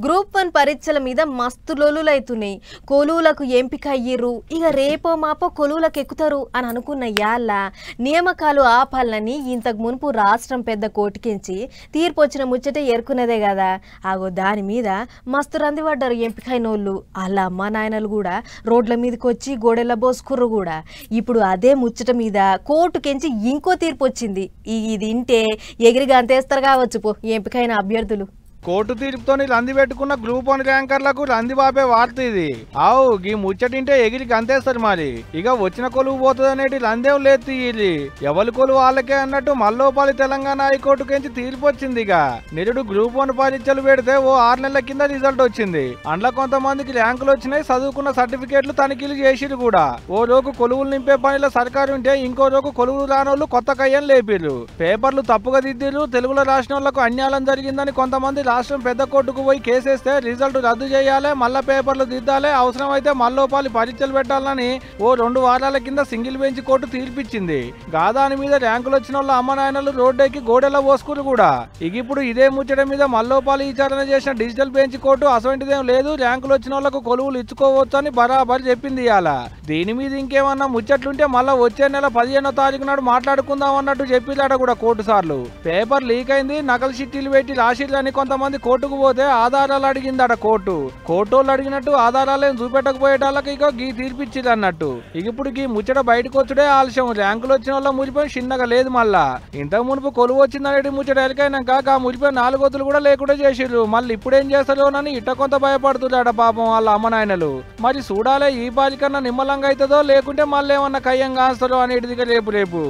Group 1 పరీక్షల మీద మస్తు లొలులైతున్నాయి. కొలువులకు ఎంపిక అయ్యిర్రు. ఇక రేపో మాపో కొలువులకు ఎక్కుతారు అని అనుకున్న యాళ్ళ నియామకాలు ఆపాలని ఇంతకు మునుపు రాష్ట్రం పెద్ద కోర్టుకించి తీర్పు వచ్చిన ముచ్చటే ఎరుకున్నదే కదా. ఆగో దాని మీద మస్తు రంది పడ్డారు ఎంపికైనోళ్ళు. వాళ్ళ అమ్మ నాయనలు కూడా రోడ్ల మీదకి వచ్చి గోడెల బోసుకుర్రు కూడా. ఇప్పుడు అదే ముచ్చట మీద కోర్టుకించి ఇంకో తీర్పు వచ్చింది. ఇది ఇంటే ఎగిరిగా అంతేస్తారు కావచ్చు పో ఎంపికైన అభ్యర్థులు. కోర్టు తీర్పుతోని లంది పెట్టుకున్న గ్రూప్ 1 ర్యాంకర్లకు లంది బాపే వార్త ఇది. ఆవు గీ ముచ్చటింటే ఎగిరికి అంతేస్తారు మరి. ఇక వచ్చిన కొలువు పోతుంది అనేటి లందేం లేదు తీయాలి. ఎవరి కొలువు వాళ్ళకే అన్నట్టు మల్లోపల్లి తెలంగాణ హైకోర్టుకించి తీర్పు వచ్చింది. ఇక నిరుడు గ్రూప్ 1 పరీక్షలు పెడితే ఓ 6 నెలల కింద రిజల్ట్ వచ్చింది. అందులో కొంతమందికి ర్యాంకులు వచ్చినాయి, చదువుకున్న సర్టిఫికేట్లు తనిఖీలు చేసిరు కూడా. ఓ రోజు కొలువులు నింపే పనిలో సర్కారు ఉంటే ఇంకో రోజు కొలువులు రానోళ్ళు కొత్త కయ్యని లేపిర్రు. పేపర్లు తప్పుగా దిద్దిరు. తెలుగులో రాసిన వాళ్లకు అన్యాయం జరిగిందని కొంతమంది రాష్ట్రం పెద్ద కోర్టుకు పోయి కేసేస్తే రిజల్ట్ రద్దు చేయాలి, మళ్ళా పేపర్లు దిద్దాలి, అవసరమైతే మల్లోపాలి పరీక్షలు పెట్టాలని ఓ 2 వారాల కింద సింగిల్ బెంచ్ కోర్టు తీర్పిచ్చింది. గాదాని మీద ర్యాంకులు వచ్చిన వాళ్ళ అమ్మ నాయనలు రోడ్డెక్కి గోడెల పోసుకురు కూడా. ఇప్పుడు ఇదే ముచ్చట మీద మల్లోపాలి విచారణ చేసిన డిజిటల్ బెంచ్ కోర్టు అసొంటిదేం లేదు, ర్యాంకులు వచ్చిన వాళ్ళకు కొలువులు ఇచ్చుకోవచ్చు అని బరాబర్ చెప్పింది. ఇవాళ దీని మీద ఇంకేమన్నా ముచ్చట్లుంటే మళ్ళా వచ్చే నెల 15వ తారీఖు నాడు మాట్లాడుకుందాం అన్నట్టు చెప్పిలాట కూడా కోర్టు సార్లు. పేపర్ లీక్ అయింది, నకలు చిట్టీలు పెట్టి రాసిర్రని కొంతమంది కోర్టుకు పోతే ఆధారాలు అడిగిందట కోర్టు. కోర్టోళ్ళు అడిగినట్టు ఆధారాలేం చూపెట్టకపోయేటాళ్ళకి ఇక గీ తీర్పిచ్చిరు అన్నట్టు. ఇప్పుడు గీ ముచ్చట బయటకు వచ్చుడే ఆలస్యం. ర్యాంకులు వచ్చిన వాళ్ళ మురిపోయి చిన్నగా లేదు. మళ్ళా ఇంతకు మునుపు కొలువు వచ్చిందనేటి ముచ్చట ఎలికైనాక ఆ మురిపోయి 4 గొత్తులు కూడా లేకుండా చేసిర్రు. మళ్ళీ ఇప్పుడేం చేస్తారోనని ఇట్ట కొంత భయపడుతున్నాడ పాపం వాళ్ళ అమ్మ నాయనలు. మరి చూడాలే ఈ పాలికన్నా నిమ్మలంగా అవుతుందో లేకుంటే మళ్ళీ ఏమన్నా కయ్యం కాస్తారో అనేటిదిగా రేపు.